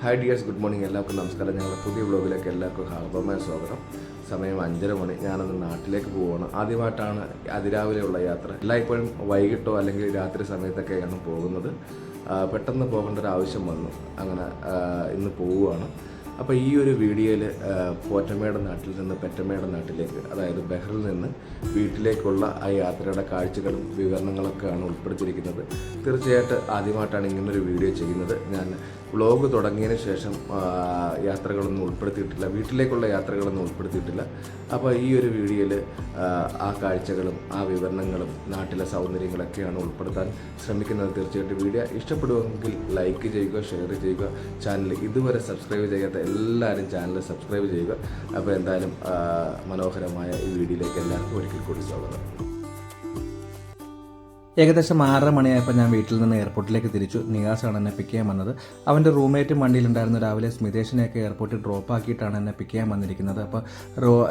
Hi dears, good morning. എല്ലാവർക്കും നമസ്കാരം. ഞങ്ങളുടെ പുതിയ വ്ളോഗിലേക്ക് എല്ലാവർക്കും ഹാർദവമായ സ്വാഗതം. സമയം 5:30 ഞാനന്ന് നാട്ടിലേക്ക് പോവുകയാണ്. ആദ്യമായിട്ടാണ് അതിരാവിലെയുള്ള യാത്ര. എല്ലായ്പ്പോഴും വൈകിട്ടോ അല്ലെങ്കിൽ രാത്രി സമയത്തൊക്കെയാണ് പോകുന്നത്. പെട്ടെന്ന് പോകേണ്ട ഒരു ആവശ്യം വന്നു. അങ്ങനെ ഇന്ന് പോവുകയാണ്. അപ്പോൾ ഈ ഒരു വീഡിയോയിൽ പോറ്റമ്മയുടെ നാട്ടിൽ നിന്ന് പെറ്റമ്മയുടെ നാട്ടിലേക്ക്, അതായത് ബഹ്റിൽ നിന്ന് വീട്ടിലേക്കുള്ള ആ യാത്രയുടെ കാഴ്ചകളും വിവരണങ്ങളൊക്കെയാണ് ഉൾപ്പെടുത്തിയിരിക്കുന്നത്. തീർച്ചയായിട്ടും ആദ്യമായിട്ടാണ് ഇങ്ങനൊരു വീഡിയോ ചെയ്യുന്നത്. ഞാൻ വ്ളോഗ് തുടങ്ങിയതിന് ശേഷം യാത്രകളൊന്നും ഉൾപ്പെടുത്തിയിട്ടില്ല, വീട്ടിലേക്കുള്ള യാത്രകളൊന്നും ഉൾപ്പെടുത്തിയിട്ടില്ല. അപ്പോൾ ഈ ഒരു വീഡിയോയിൽ ആ കാഴ്ചകളും ആ വിവരണങ്ങളും നാട്ടിലെ സൗന്ദര്യങ്ങളൊക്കെയാണ് ഉൾപ്പെടുത്താൻ ശ്രമിക്കുന്നത്. തീർച്ചയായിട്ടും വീഡിയോ ഇഷ്ടപ്പെടുമെങ്കിൽ ലൈക്ക് ചെയ്യുക, ഷെയർ ചെയ്യുക. ചാനൽ ഇതുവരെ സബ്സ്ക്രൈബ് ചെയ്യാത്ത എല്ലാവരും ചാനൽ സബ്സ്ക്രൈബ് ചെയ്യുക. അപ്പോൾ എന്തായാലും മനോഹരമായ ഈ വീഡിയോയിലേക്ക് എല്ലാവർക്കും ഒരിക്കൽ കൂടി സ്വാഗതം. ഏകദേശം 6:30 മണിയായപ്പോൾ ഞാൻ വീട്ടിൽ നിന്ന് എയർപോർട്ടിലേക്ക് തിരിച്ചു. നിയാസാണ് എന്നെ പിക്ക് ചെയ്യാൻ വന്നത്. അവൻ്റെ റൂംമേറ്റും വണ്ടിയിലുണ്ടായിരുന്നു. രാവിലെ സ്മിതേഷിനെയൊക്കെ എയർപോർട്ടിൽ ഡ്രോപ്പ് ആക്കിയിട്ടാണ് എന്നെ പിക്ക് ചെയ്യാൻ വന്നിരിക്കുന്നത്. അപ്പോൾ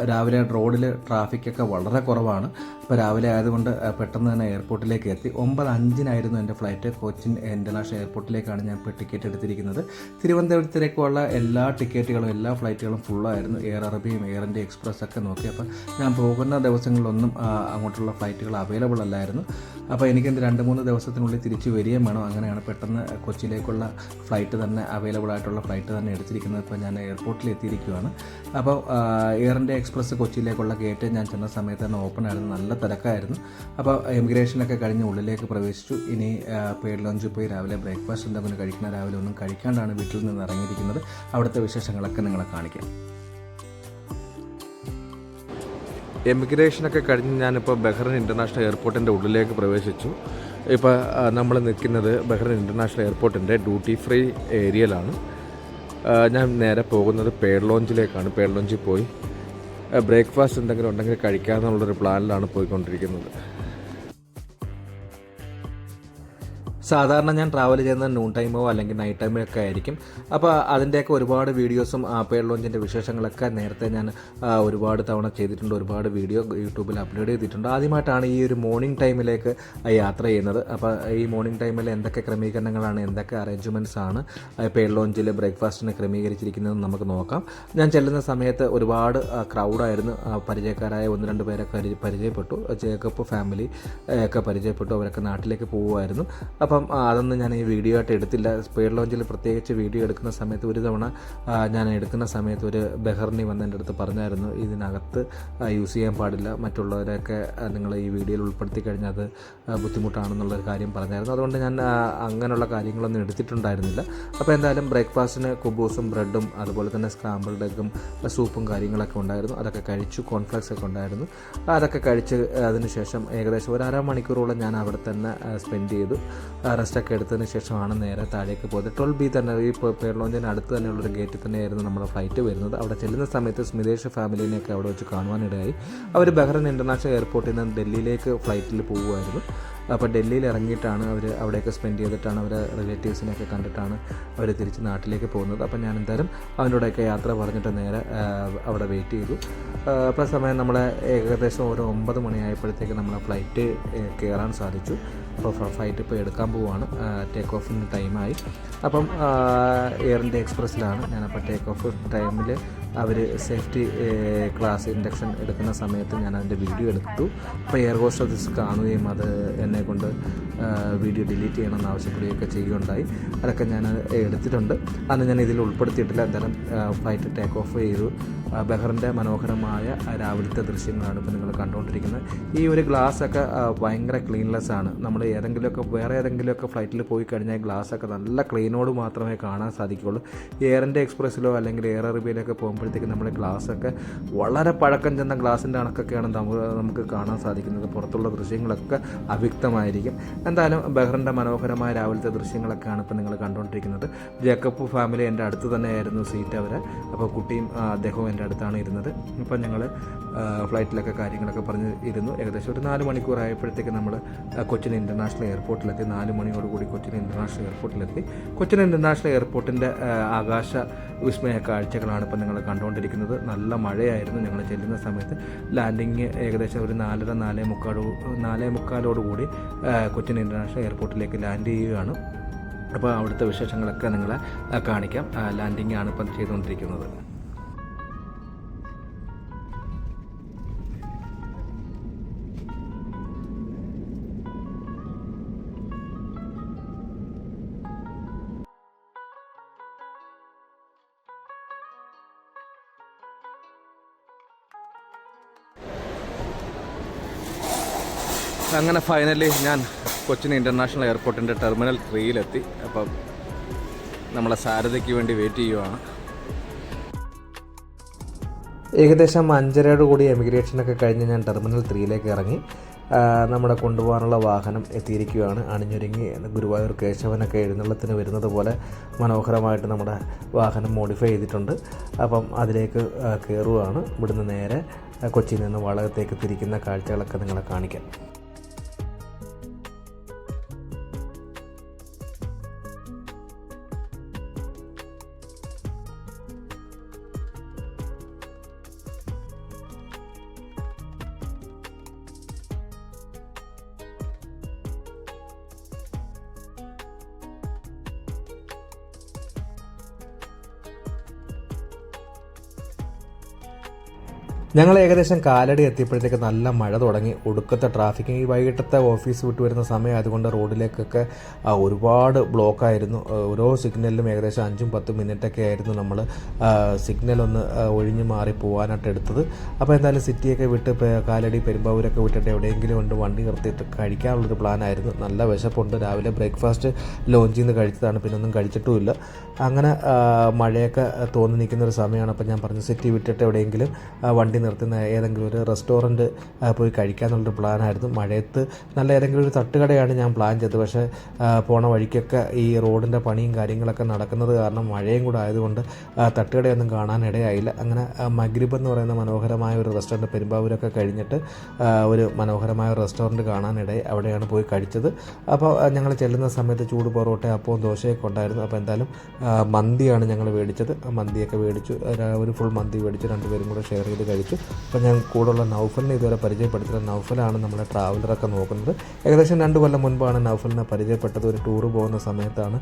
രാവിലെ റോഡിൽ ട്രാഫിക്കൊക്കെ വളരെ കുറവാണ്. അപ്പോൾ രാവിലെ ആയതുകൊണ്ട് പെട്ടെന്ന് തന്നെ എയർപോർട്ടിലേക്ക് എത്തി. 9:05 എൻ്റെ ഫ്ലൈറ്റ്. കൊച്ചിൻ ഇൻ്റർനാഷണൽ എയർപോർട്ടിലേക്കാണ് ഞാൻ ഇപ്പോൾ ടിക്കറ്റ് എടുത്തിരിക്കുന്നത്. തിരുവനന്തപുരത്തേക്കുള്ള എല്ലാ ടിക്കറ്റുകളും എല്ലാ ഫ്ലൈറ്റുകളും ഫുള്ളായിരുന്നു. എയർ അറബിയും എയർ ഇന്ത്യ എക്സ്പ്രസ് ഒക്കെ നോക്കി. അപ്പോൾ ഞാൻ പോകുന്ന ദിവസങ്ങളിലൊന്നും അങ്ങോട്ടുള്ള ഫ്ലൈറ്റുകൾ അവൈലബിൾ അല്ലായിരുന്നു. അപ്പോൾ എനിക്കെന്ത് 2-3 ദിവസത്തിനുള്ളിൽ തിരിച്ച് വരികയും വേണം. അങ്ങനെയാണ് പെട്ടെന്ന് കൊച്ചിയിലേക്കുള്ള ഫ്ലൈറ്റ് തന്നെ അവൈലബിൾ ആയിട്ടുള്ള ഫ്ലൈറ്റ് തന്നെ എടുത്തിരിക്കുന്നത്. ഇപ്പോൾ ഞാൻ എയർപോർട്ടിൽ എത്തിയിരിക്കുകയാണ്. അപ്പോൾ എയർ ഇന്ത്യ എക്സ്പ്രസ് കൊച്ചിയിലേക്കുള്ള ഗേറ്റ് ഞാൻ ചെന്ന സമയത്ത് തന്നെ ഓപ്പൺ ആയിരുന്നു. നല്ല തിരക്കായിരുന്നു. അപ്പോൾ എമിഗ്രേഷനൊക്കെ കഴിഞ്ഞ് ഉള്ളിലേക്ക് പ്രവേശിച്ചു. ഇനി പെയ്ഡ് ലോഞ്ചിൽ പോയി രാവിലെ ബ്രേക്ക്ഫാസ്റ്റ് എന്തെങ്കിലും കഴിക്കണം. രാവിലെ ഒന്നും കഴിക്കാണ്ടാണ് വീട്ടിൽ നിന്ന് ഇറങ്ങിയിരിക്കുന്നത്. അവിടുത്തെ വിശേഷങ്ങളൊക്കെ നിങ്ങളെ കാണിക്കാം. എമിഗ്രേഷനൊക്കെ കഴിഞ്ഞ് ഞാനിപ്പോൾ ബഹ്റിൻ ഇൻ്റർനാഷണൽ എയർപോർട്ടിൻ്റെ ഉള്ളിലേക്ക് പ്രവേശിച്ചു. ഇപ്പോൾ നമ്മൾ നിൽക്കുന്നത് ബഹ്റിൻ ഇൻ്റർനാഷണൽ എയർപോർട്ടിൻ്റെ ഡ്യൂട്ടി ഫ്രീ ഏരിയയിലാണ്. ഞാൻ നേരെ പോകുന്നത് പെയ്ഡ് ലോഞ്ചിലേക്കാണ്. പെയ്ഡ് ലോഞ്ചിൽ പോയി ബ്രേക്ക്ഫാസ്റ്റ് എന്തെങ്കിലും ഉണ്ടെങ്കിൽ കഴിക്കാമെന്നുള്ളൊരു പ്ലാനിലാണ് പോയിക്കൊണ്ടിരിക്കുന്നത്. സാധാരണ ഞാൻ ട്രാവൽ ചെയ്യുന്നത് നൂൺ ടൈമോ അല്ലെങ്കിൽ നൈറ്റ് ടൈമോ ഒക്കെ ആയിരിക്കും. അപ്പോൾ അതിൻ്റെയൊക്കെ ഒരുപാട് വീഡിയോസും പെയ്ഡ് ലോഞ്ചിൻ്റെ വിശേഷങ്ങളൊക്കെ നേരത്തെ ഞാൻ ഒരുപാട് തവണ ചെയ്തിട്ടുണ്ട്. ഒരുപാട് വീഡിയോ യൂട്യൂബിൽ അപ്ലോഡ് ചെയ്തിട്ടുണ്ട്. ആദ്യമായിട്ടാണ് ഈ ഒരു മോർണിംഗ് ടൈമിലേക്ക് യാത്ര ചെയ്യുന്നത്. അപ്പോൾ ഈ മോർണിംഗ് ടൈമിൽ എന്തൊക്കെ ക്രമീകരണങ്ങളാണ്, എന്തൊക്കെ അറേഞ്ച്മെൻറ്റ്സ് ആണ് പെയ്ഡ് ലോഞ്ചിൽ ബ്രേക്ക്ഫാസ്റ്റിന് ക്രമീകരിച്ചിരിക്കുന്നതെന്ന് നമുക്ക് നോക്കാം. ഞാൻ ചെല്ലുന്ന സമയത്ത് ഒരുപാട് ക്രൗഡായിരുന്നു. പരിചയക്കാരായ 1-2 പേരൊക്കെ പരിചയപ്പെട്ടു. ജേക്കബ് ഫാമിലി ഒക്കെ പരിചയപ്പെട്ടു. അവരൊക്കെ നാട്ടിലേക്ക് പോകുമായിരുന്നു. അപ്പം അതൊന്നും ഞാൻ ഈ വീഡിയോ ആയിട്ട് എടുത്തില്ല. പെയ്ഡ് ലോഞ്ചിൽ പ്രത്യേകിച്ച് വീഡിയോ എടുക്കുന്ന സമയത്ത് ഒരു തവണ ഞാൻ എടുക്കുന്ന സമയത്ത് ഒരു ബഹ്റിനി വന്ന് എൻ്റെ അടുത്ത് പറഞ്ഞായിരുന്നു, ഇതിനകത്ത് യൂസ് ചെയ്യാൻ പാടില്ല, മറ്റുള്ളവരെയൊക്കെ നിങ്ങൾ ഈ വീഡിയോയിൽ ഉൾപ്പെടുത്തി കഴിഞ്ഞാൽ അത് ബുദ്ധിമുട്ടാണെന്നുള്ളൊരു കാര്യം പറഞ്ഞായിരുന്നു. അതുകൊണ്ട് ഞാൻ അങ്ങനെയുള്ള കാര്യങ്ങളൊന്നും എടുത്തിട്ടുണ്ടായിരുന്നില്ല. അപ്പോൾ എന്തായാലും ബ്രേക്ക്ഫാസ്റ്റിന് കുബൂസും ബ്രെഡും അതുപോലെ തന്നെ സ്ക്രാമ്പിൾഡ് എഗ്ഗും സൂപ്പും കാര്യങ്ങളൊക്കെ ഉണ്ടായിരുന്നു. അതൊക്കെ കഴിച്ചു. കോൺഫ്ലെക്സ് ഒക്കെ ഉണ്ടായിരുന്നു. അതൊക്കെ കഴിച്ച് അതിനുശേഷം ഏകദേശം ഒരു അരമണിക്കൂറോളം ഞാൻ അവിടെ തന്നെ സ്പെൻഡ് ചെയ്തു. റെസ്റ്റൊക്കെ എടുത്തതിന് ശേഷമാണ് നേരെ താഴേക്ക് പോയത്. 12B തന്നെ ഈ പെയ്ഡ് ലോഞ്ചിന് അടുത്ത് തന്നെയുള്ളൊരു ഗേറ്റിൽ തന്നെയായിരുന്നു നമ്മുടെ ഫ്ലൈറ്റ് വരുന്നത്. അവിടെ ചെല്ലുന്ന സമയത്ത് സ്മിതേഷ് ഫാമിലിനെയൊക്കെ അവിടെ വെച്ച് കാണുവാനിടയായി. അവർ ബഹ്റിൻ ഇൻ്റർനാഷണൽ എയർപോർട്ടിൽ നിന്ന് ഡൽഹിയിലേക്ക് ഫ്ലൈറ്റിൽ പോകുമായിരുന്നു. അപ്പോൾ ഡൽഹിയിൽ ഇറങ്ങിയിട്ടാണ് അവർ അവിടെയൊക്കെ സ്പെൻഡ് ചെയ്തിട്ടാണ് അവരെ റിലേറ്റീവ്സിനെയൊക്കെ കണ്ടിട്ടാണ് അവർ തിരിച്ച് നാട്ടിലേക്ക് പോകുന്നത്. അപ്പോൾ ഞാൻ എന്തായാലും അവരോടൊക്കെ യാത്ര പറഞ്ഞിട്ട് നേരെ അവിടെ വെയിറ്റ് ചെയ്തു. അപ്പോൾ സമയം നമ്മളെ ഏകദേശം ഒരു 9 മണിയായപ്പോഴത്തേക്ക് നമ്മളെ ഫ്ലൈറ്റ് കയറാൻ സാധിച്ചു. അപ്പോൾ ഫ്ലൈറ്റ് ഇപ്പോൾ എടുക്കാൻ പോവുകയാണ്. ടേക്ക് ഓഫിന് ടൈമായി. അപ്പം എയർ ഇന്ത്യ എക്സ്പ്രസ്സിലാണ് ഞാനപ്പോൾ ടേക്ക് ഓഫ് ടൈമിൽ അവർ സേഫ്റ്റി ക്ലാസ് ഇൻഡക്ഷൻ എടുക്കുന്ന സമയത്ത് ഞാൻ അതിൻ്റെ വീഡിയോ എടുത്തു. അപ്പോൾ എയർ ഹോസ്റ്റസ് കാണുകയും അത് എന്നെ കൊണ്ട് വീഡിയോ ഡിലീറ്റ് ചെയ്യണമെന്ന് ആവശ്യപ്പെടുകയൊക്കെ ചെയ്യുകയുണ്ടായി. അതൊക്കെ ഞാൻ എടുത്തിട്ടുണ്ട്. അന്ന് ഞാൻ ഇതിൽ ഉൾപ്പെടുത്തിയിട്ടില്ല. എന്തായാലും ഫ്ലൈറ്റ് ടേക്ക് ഓഫ് ചെയ്തു. ബഹ്റിൻ്റെ മനോഹരമായ രാവിലത്തെ ദൃശ്യങ്ങളാണ് ഇപ്പോൾ നിങ്ങൾ കണ്ടുകൊണ്ടിരിക്കുന്നത്. ഈ ഒരു ഗ്ലാസ്സൊക്കെ ഭയങ്കര ക്ലീൻലെസ് ആണ്. നമ്മൾ വേറെ ഏതെങ്കിലുമൊക്കെ ഫ്ലൈറ്റിൽ പോയി കഴിഞ്ഞാൽ ഗ്ലാസ്സൊക്കെ നല്ല ക്ലീനോട് മാത്രമേ കാണാൻ സാധിക്കുകയുള്ളൂ. എയർ ഇന്ത്യ എക്സ്പ്രസ്സിലോ അല്ലെങ്കിൽ എയർ അറേബ്യയിലൊക്കെ പോകുമ്പോഴത്തേക്ക് നമ്മുടെ ഗ്ലാസ്സൊക്കെ വളരെ പഴക്കം ചെന്ന ഗ്ലാസിൻ്റെ കണക്കൊക്കെയാണ് നമുക്ക് കാണാൻ സാധിക്കുന്നത്. പുറത്തുള്ള ദൃശ്യങ്ങളൊക്കെ അവ്യക്തമായിരിക്കും. എന്തായാലും ബഹ്റിൻ്റെ മനോഹരമായ രാവിലത്തെ ദൃശ്യങ്ങളൊക്കെയാണ് ഇപ്പോൾ നിങ്ങൾ കണ്ടുകൊണ്ടിരിക്കുന്നത്. ജേക്കബ് ഫാമിലി എൻ്റെ അടുത്ത് തന്നെയായിരുന്നു സീറ്റ് അവർ. അപ്പോൾ കുട്ടിയും അദ്ദേഹവും എൻ്റെ അടുത്താണ് ഇരുന്നത്. ഇപ്പം ഞങ്ങൾ ഫ്ലൈറ്റിലൊക്കെ കാര്യങ്ങളൊക്കെ പറഞ്ഞ് ഇരുന്നു. ഏകദേശം ഒരു 4 മണിക്കൂറായപ്പോഴത്തേക്ക് നമ്മൾ കൊച്ചിൻ ഇൻ്റർനാഷണൽ എയർപോർട്ടിലെത്തി. 4 മണിയോടുകൂടി കൊച്ചിൻ ഇൻ്റർനാഷണൽ എയർപോർട്ടിലെത്തി. കൊച്ചിൻ ഇൻ്റർനാഷണൽ എയർപോർട്ടിൻ്റെ ആകാശ വിസ്മയ കാഴ്ചകളാണ് ഇപ്പോൾ നിങ്ങൾ കണ്ടുകൊണ്ടിരിക്കുന്നത്. നല്ല മഴയായിരുന്നു ഞങ്ങൾ ചെല്ലുന്ന സമയത്ത്. ലാൻഡിങ് ഏകദേശം ഒരു 4:30-4:45 കൂടി കൊച്ചിൻ ഇൻ്റർനാഷണൽ എയർപോർട്ടിലേക്ക് ലാൻഡ് ചെയ്യുകയാണ്. അപ്പോൾ അവിടുത്തെ വിശേഷങ്ങളൊക്കെ നിങ്ങളെ കാണിക്കാം. ലാൻഡിംഗ് ആണ് ഇപ്പം ചെയ്തുകൊണ്ടിരിക്കുന്നത്. അങ്ങനെ ഫൈനലി ഞാൻ കൊച്ചിൻ ഇൻ്റർനാഷണൽ എയർപോർട്ടിൻ്റെ ടെർമിനൽ 3-ലെത്തി. അപ്പം നമ്മളെ സാരഥയ്ക്ക് വേണ്ടി വെയിറ്റ് ചെയ്യുവാണ്. ഏകദേശം 5:30 കൂടി എമിഗ്രേഷനൊക്കെ കഴിഞ്ഞ് ഞാൻ ടെർമിനൽ 3-ലേക്ക് ഇറങ്ങി. നമ്മുടെ കൊണ്ടുപോകാനുള്ള വാഹനം എത്തിയിരിക്കുകയാണ്. അണിഞ്ഞൊരുങ്ങി ഗുരുവായൂർ കേശവനൊക്കെ എഴുന്നള്ളത്തിന് വരുന്നത് പോലെ മനോഹരമായിട്ട് നമ്മുടെ വാഹനം മോഡിഫൈ ചെയ്തിട്ടുണ്ട്. അപ്പം അതിലേക്ക് കയറുകയാണ്. ഇവിടുന്ന് നേരെ കൊച്ചിയിൽ നിന്ന് വളകത്തേക്ക് തിരിക്കുന്ന കാഴ്ചകളൊക്കെ നിങ്ങളെ കാണിക്കാം. ഞങ്ങൾ ഏകദേശം കാലടി എത്തിയപ്പോഴത്തേക്ക് നല്ല മഴ തുടങ്ങി. ഒടുക്കത്തെ ട്രാഫിക്. ഈ വൈകിട്ടത്തെ ഓഫീസ് വിട്ട് വരുന്ന സമയം അതുകൊണ്ട് റോഡിലേക്കൊക്കെ ഒരുപാട് ബ്ലോക്കായിരുന്നു. ഓരോ സിഗ്നലിലും ഏകദേശം 5-10 മിനിറ്റൊക്കെ ആയിരുന്നു നമ്മൾ സിഗ്നലൊന്ന് ഒഴിഞ്ഞു മാറി പോകാനായിട്ട് എടുത്തത്. അപ്പോൾ എന്തായാലും സിറ്റിയൊക്കെ വിട്ട് കാലടി പെരുമ്പാവൂരൊക്കെ വിട്ടിട്ട് എവിടെയെങ്കിലും കൊണ്ട് വണ്ടി നിർത്തിയിട്ട് കഴിക്കാനുള്ളൊരു പ്ലാനായിരുന്നു. നല്ല വിശപ്പുണ്ട്. രാവിലെ ബ്രേക്ക്ഫാസ്റ്റ് ലോഞ്ചിൽ നിന്ന് കഴിച്ചതാണ്, പിന്നെ ഒന്നും കഴിച്ചിട്ടുമില്ല. അങ്ങനെ മഴയൊക്കെ തോന്നി നിൽക്കുന്നൊരു സമയമാണ്. അപ്പോൾ ഞാൻ പറഞ്ഞു സിറ്റി വിട്ടിട്ട് എവിടെയെങ്കിലും വണ്ടി നിർത്തുന്ന ഏതെങ്കിലും ഒരു റെസ്റ്റോറൻറ്റ് പോയി കഴിക്കാമെന്നുള്ളൊരു പ്ലാനായിരുന്നു. മഴയത്ത് നല്ല ഏതെങ്കിലും ഒരു തട്ടുകടയാണ് ഞാൻ പ്ലാൻ ചെയ്തത്. പക്ഷേ പോണ വഴിക്കൊക്കെ ഈ റോഡിൻ്റെ പണിയും കാര്യങ്ങളൊക്കെ നടക്കുന്നത് കാരണം മഴയും കൂടെ ആയതുകൊണ്ട് തട്ടുകടയൊന്നും കാണാനിടയായില്ല. അങ്ങനെ മഗ്രിബ് എന്ന് പറയുന്ന മനോഹരമായ ഒരു റെസ്റ്റോറൻറ്റ് പെരുമ്പാവൂരൊക്കെ കഴിഞ്ഞിട്ട് ഒരു മനോഹരമായ റെസ്റ്റോറൻറ്റ് കാണാനിടയായി. അവിടെയാണ് പോയി കഴിച്ചത്. അപ്പോൾ ഞങ്ങൾ ചെല്ലുന്ന സമയത്ത് ചൂട് പൊറോട്ട, അപ്പവും ദോശയൊക്കെ ഉണ്ടായിരുന്നു. അപ്പോൾ എന്തായാലും മന്തിയാണ് ഞങ്ങൾ മേടിച്ചത്. മന്തിയൊക്കെ മേടിച്ചു. ഒരു ഫുൾ മന്തി മേടിച്ചു. 2 പേരും കൂടെ ഷെയർ ചെയ്ത് കഴിച്ചു. അപ്പോൾ ഞാൻ കൂടെയുള്ള നൗഫലിനെ ഇതുവരെ പരിചയപ്പെടുത്തിയത്. നൗഫലാണ് നമ്മളെ ട്രാവലറൊക്കെ നോക്കുന്നത്. ഏകദേശം 2 കൊല്ലം മുൻപാണ് നൗഫലിനെ പരിചയപ്പെട്ടത്. ഒരു ടൂർ പോകുന്ന സമയത്താണ്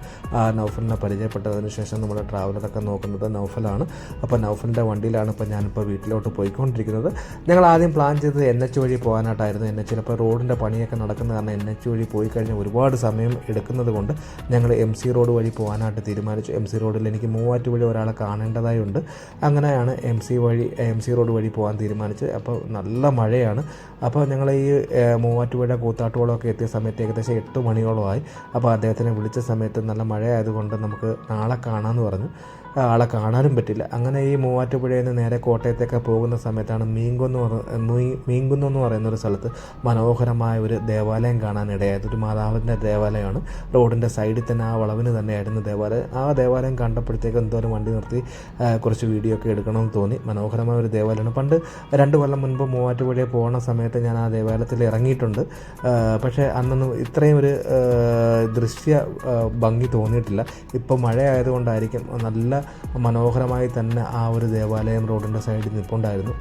നൗഫലിനെ പരിചയപ്പെട്ടതിന് ശേഷം നമ്മുടെ ട്രാവലറൊക്കെ നോക്കുന്നത് നൗഫലാണ്. അപ്പോൾ നൗഫലിൻ്റെ വണ്ടിയിലാണ് ഇപ്പോൾ ഞാനിപ്പോൾ വീട്ടിലോട്ട് പോയിക്കൊണ്ടിരിക്കുന്നത്. ഞങ്ങൾ ആദ്യം പ്ലാൻ ചെയ്തത് NH വഴി പോകാനായിട്ടായിരുന്നു. NH ചിലപ്പോൾ റോഡിൻ്റെ പണിയൊക്കെ നടക്കുന്ന കാരണം NH വഴി പോയി കഴിഞ്ഞാൽ ഒരുപാട് സമയം എടുക്കുന്നത് കൊണ്ട് ഞങ്ങൾ MC റോഡ് വഴി പോകാനായിട്ട് തീരുമാനിച്ചു. MC റോഡിൽ എനിക്ക് മൂവാറ്റുപുഴ ഒരാളെ കാണേണ്ടതായുണ്ട്. അങ്ങനെയാണ് MC റോഡ് വഴി പോകാൻ തീരുമാനിച്ചത്. അപ്പോൾ നല്ല മഴയാണ്. അപ്പോൾ ഞങ്ങൾ ഈ മൂവാറ്റുപുഴ കൂത്താട്ടുകുളമൊക്കെ എത്തിയ സമയത്ത് ഏകദേശം 8 മണിയോളമായി. അപ്പോൾ അദ്ദേഹത്തിനെ വിളിച്ച സമയത്ത് നല്ല മഴയായതുകൊണ്ട് നമുക്ക് നാളെ കാണാമെന്ന് പറഞ്ഞു. ആളെ കാണാനും പറ്റില്ല. അങ്ങനെ ഈ മൂവാറ്റുപുഴയിൽ നിന്ന് നേരെ കോട്ടയത്തേക്ക് പോകുന്ന സമയത്താണ് മീൻകുന്ന് എന്ന് പറയുന്നൊരു സ്ഥലത്ത് മനോഹരമായ ഒരു ദേവാലയം കാണാനിടയായത്. ഒരു മാതാവിൻ്റെ ദേവാലയമാണ്. റോഡിൻ്റെ സൈഡിൽ തന്നെ ആ വളവിന് തന്നെയായിരുന്നു ദേവാലയം. ആ ദേവാലയം കണ്ടപ്പോഴത്തേക്ക് എന്തോരം വണ്ടി നിർത്തി കുറച്ച് വീഡിയോ ഒക്കെ എടുക്കണമെന്ന് തോന്നി. മനോഹരമായ ഒരു ദേവാലയമാണ്. പണ്ട് 2 കൊല്ലം മുൻപ് മൂവാറ്റുപുഴയിൽ പോകുന്ന സമയത്ത് ഞാൻ ആ ദേവാലയത്തിൽ ഇറങ്ങിയിട്ടുണ്ട്. പക്ഷേ അന്നൊന്നും ഇത്രയും ഒരു ദൃശ്യ ഭംഗി തോന്നിയിട്ടില്ല. ഇപ്പോൾ മഴ ആയതുകൊണ്ടായിരിക്കും നല്ല മനോഹരമായി തന്നെ ആ ഒരു ദേവാലയം റോഡിൻ്റെ സൈഡിൽ നിൽപ്പുണ്ടായിരുന്നു.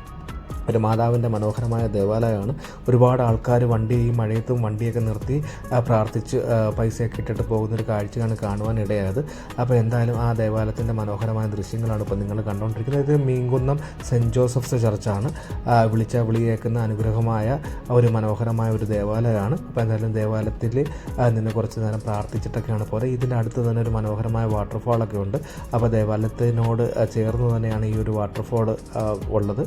ഒരു മാതാവിൻ്റെ മനോഹരമായ ദേവാലയമാണ്. ഒരുപാട് ആൾക്കാർ ഈ മഴയത്തും വണ്ടിയൊക്കെ നിർത്തി പ്രാർത്ഥിച്ച് പൈസയൊക്കെ ഇട്ടിട്ട് പോകുന്നൊരു കാഴ്ചയാണ് കാണുവാനിടയായത്. അപ്പോൾ എന്തായാലും ആ ദേവാലയത്തിൻ്റെ മനോഹരമായ ദൃശ്യങ്ങളാണ് ഇപ്പോൾ നിങ്ങൾ കണ്ടുകൊണ്ടിരിക്കുന്നത്. ഇത് മീൻകുന്നം സെൻറ്റ് ജോസഫ്സ് ചർച്ചാണ്. വിളിച്ച വിളി കേൾക്കുന്ന അനുഗ്രഹമായ ഒരു മനോഹരമായ ഒരു ദേവാലയമാണ്. അപ്പോൾ എന്തായാലും ദേവാലയത്തിൽ നിന്ന് കുറച്ച് നേരം പ്രാർത്ഥിച്ചിട്ടൊക്കെയാണ് പോലെ. ഇതിൻ്റെ അടുത്ത് തന്നെ ഒരു മനോഹരമായ വാട്ടർഫാളൊക്കെ ഉണ്ട്. അപ്പോൾ ദേവാലയത്തിനോട് ചേർന്ന് തന്നെയാണ് ഈ ഒരു വാട്ടർഫാൾ ഉള്ളത്.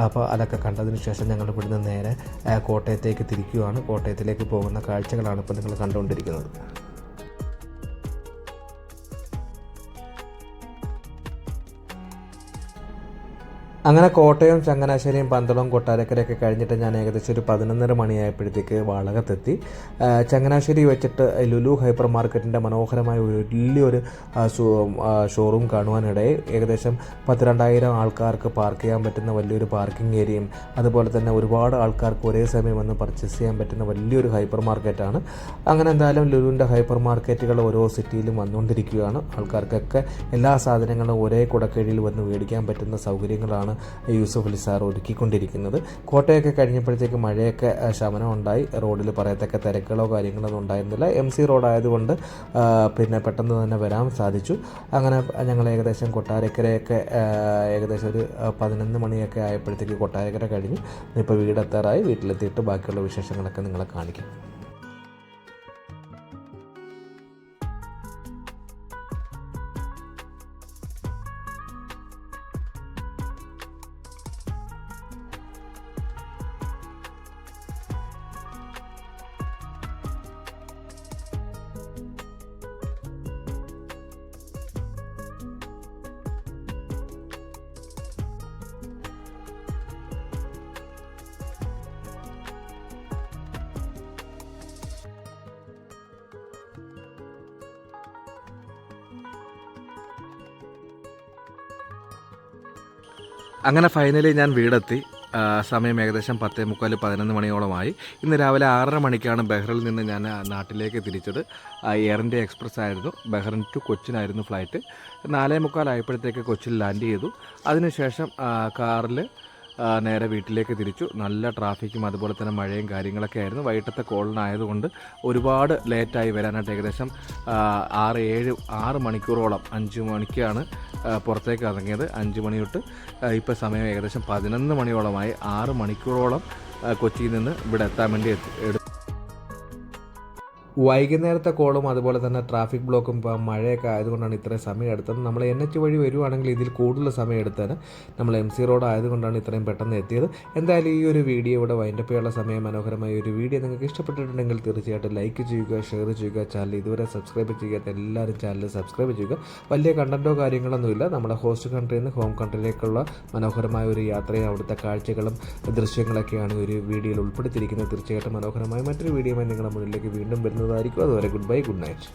അപ്പോൾ അതൊക്കെ കണ്ടതിന് ശേഷം ഞങ്ങൾ ഇവിടുന്ന് നേരെ കോട്ടയത്തേക്ക് തിരിക്കുകയാണ്. കോട്ടയത്തിലേക്ക് പോകുന്ന കാഴ്ചകളാണ് ഇപ്പോൾ നിങ്ങൾ കണ്ടുകൊണ്ടിരിക്കുന്നത്. അങ്ങനെ കോട്ടയം, ചങ്ങനാശ്ശേരിയും, പന്തളവും, കൊട്ടാരക്കരയൊക്കെ കഴിഞ്ഞിട്ട് ഞാൻ ഏകദേശം ഒരു 11:30 മണിയായപ്പോഴത്തേക്ക് വളകത്തെത്തി. ചങ്ങനാശ്ശേരി വെച്ചിട്ട് ലുലു ഹൈപ്പർ മാർക്കറ്റിൻ്റെ മനോഹരമായ വലിയൊരു ഷോറൂം കാണുവാനിടയിൽ. ഏകദേശം 12,000 ആൾക്കാർക്ക് പാർക്ക് ചെയ്യാൻ പറ്റുന്ന വലിയൊരു പാർക്കിംഗ് ഏരിയയും അതുപോലെ തന്നെ ഒരുപാട് ആൾക്കാർക്ക് ഒരേ സമയം വന്ന് പർച്ചേസ് ചെയ്യാൻ പറ്റുന്ന വലിയൊരു ഹൈപ്പർ മാർക്കറ്റാണ്. അങ്ങനെ എന്തായാലും ലുലുവിൻ്റെ ഹൈപ്പർ മാർക്കറ്റുകൾ ഓരോ സിറ്റിയിലും വന്നുകൊണ്ടിരിക്കുകയാണ്. ആൾക്കാർക്കൊക്കെ എല്ലാ സാധനങ്ങളും ഒരേ കുടക്കീഴിൽ വന്ന് മേടിക്കാൻ പറ്റുന്ന സൗകര്യങ്ങളാണ് യൂസഫ് അലി സാർ ഒരുക്കിക്കൊണ്ടിരിക്കുന്നത്. കോട്ടയൊക്കെ കഴിഞ്ഞപ്പോഴത്തേക്ക് മഴയൊക്കെ ശമനം ഉണ്ടായി. റോഡിൽ പറയത്തക്ക തിരക്കുകളോ കാര്യങ്ങളൊന്നും ഉണ്ടായിരുന്നില്ല. MC റോഡ് ആയതുകൊണ്ട് പിന്നെ പെട്ടെന്ന് തന്നെ വരാൻ സാധിച്ചു. അങ്ങനെ ഞങ്ങൾ ഏകദേശം കൊട്ടാരക്കരയൊക്കെ ഏകദേശം ഒരു 11 മണിയൊക്കെ ആയപ്പോഴത്തേക്ക് കൊട്ടാരക്കര കഴിഞ്ഞു. ഇപ്പോൾ വീടെത്താറായി. വീട്ടിലെത്തിയിട്ട് ബാക്കിയുള്ള വിശേഷങ്ങളൊക്കെ നിങ്ങളെ കാണിക്കും. അങ്ങനെ ഫൈനലി ഞാൻ വീടെത്തി. സമയം ഏകദേശം 10:45-11 മണിയോളമായി. ഇന്ന് രാവിലെ 6:30 മണിക്കാണ് ബഹ്റിൽ നിന്ന് ഞാൻ നാട്ടിലേക്ക് തിരിച്ചത്. എയർ ഇന്ത്യ എക്സ്പ്രസ് ആയിരുന്നു. ബഹ്റിൻ ടു കൊച്ചിനായിരുന്നു ഫ്ലൈറ്റ്. 4:45 ആയപ്പോഴത്തേക്ക് കൊച്ചിയിൽ ലാൻഡ് ചെയ്തു. അതിനുശേഷം കാറിൽ നേരെ വീട്ടിലേക്ക് തിരിച്ചു. നല്ല ട്രാഫിക്കും അതുപോലെ തന്നെ മഴയും കാര്യങ്ങളൊക്കെ ആയിരുന്നു. വൈകിട്ടത്തെ കോളിനായതുകൊണ്ട് ഒരുപാട് ലേറ്റായി വരാനായിട്ട് ഏകദേശം 6 മണിക്കൂറോളം 5 മണിക്കാണ് പുറത്തേക്ക് ഇറങ്ങിയത്. 5 മണി തൊട്ട് ഇപ്പോൾ സമയം ഏകദേശം 11 മണിയോളമായി. 6 മണിക്കൂറോളം കൊച്ചിയിൽ നിന്ന് ഇവിടെ എത്താൻ വേണ്ടി വൈകുന്നേരത്തെ കോളും അതുപോലെ തന്നെ ട്രാഫിക് ബ്ലോക്കും മഴയൊക്കെ ആയതുകൊണ്ടാണ് ഇത്രയും സമയം എടുത്തത്. നമ്മൾ NH വഴി വരുവാണെങ്കിൽ ഇതിൽ കൂടുതൽ സമയം എടുത്തേനെ. നമ്മൾ MC റോഡ് ആയതുകൊണ്ടാണ് ഇത്രയും പെട്ടെന്ന് എത്തിയത്. എന്തായാലും ഈ ഒരു വീഡിയോ ഇവിടെ വൈൻഡപ്പ് ചെയ്യാനുള്ള സമയം. മനോഹരമായ ഒരു വീഡിയോ നിങ്ങൾക്ക് ഇഷ്ടപ്പെട്ടിട്ടുണ്ടെങ്കിൽ തീർച്ചയായിട്ടും ലൈക്ക് ചെയ്യുക, ഷെയർ ചെയ്യുക. ചാനൽ ഇതുവരെ സബ്സ്ക്രൈബ് ചെയ്യാത്ത എല്ലാവരും ചാനൽ സബ്സ്ക്രൈബ് ചെയ്യുക. വലിയ കണ്ടൻറ്റോ കാര്യങ്ങളൊന്നുമില്ല. നമ്മുടെ ഹോസ്റ്റ് കൺട്രിയിൽ നിന്ന് ഹോം കൺട്രിയിലേക്കുള്ള മനോഹരമായ ഒരു യാത്രയും അവിടുത്തെ കാഴ്ചകളും ദൃശ്യങ്ങളൊക്കെയാണ് ഒരു വീഡിയോയിൽ ഉൾപ്പെടുത്തിയിരിക്കുന്നത്. തീർച്ചയായിട്ടും മനോഹരമായ മറ്റൊരു വീഡിയോയുമായി നിങ്ങളുടെ മുന്നിലേക്ക് വീണ്ടും വരുന്നത്. അതുവരെ ഗുഡ് ബൈ, ഗുഡ് നൈറ്റ്.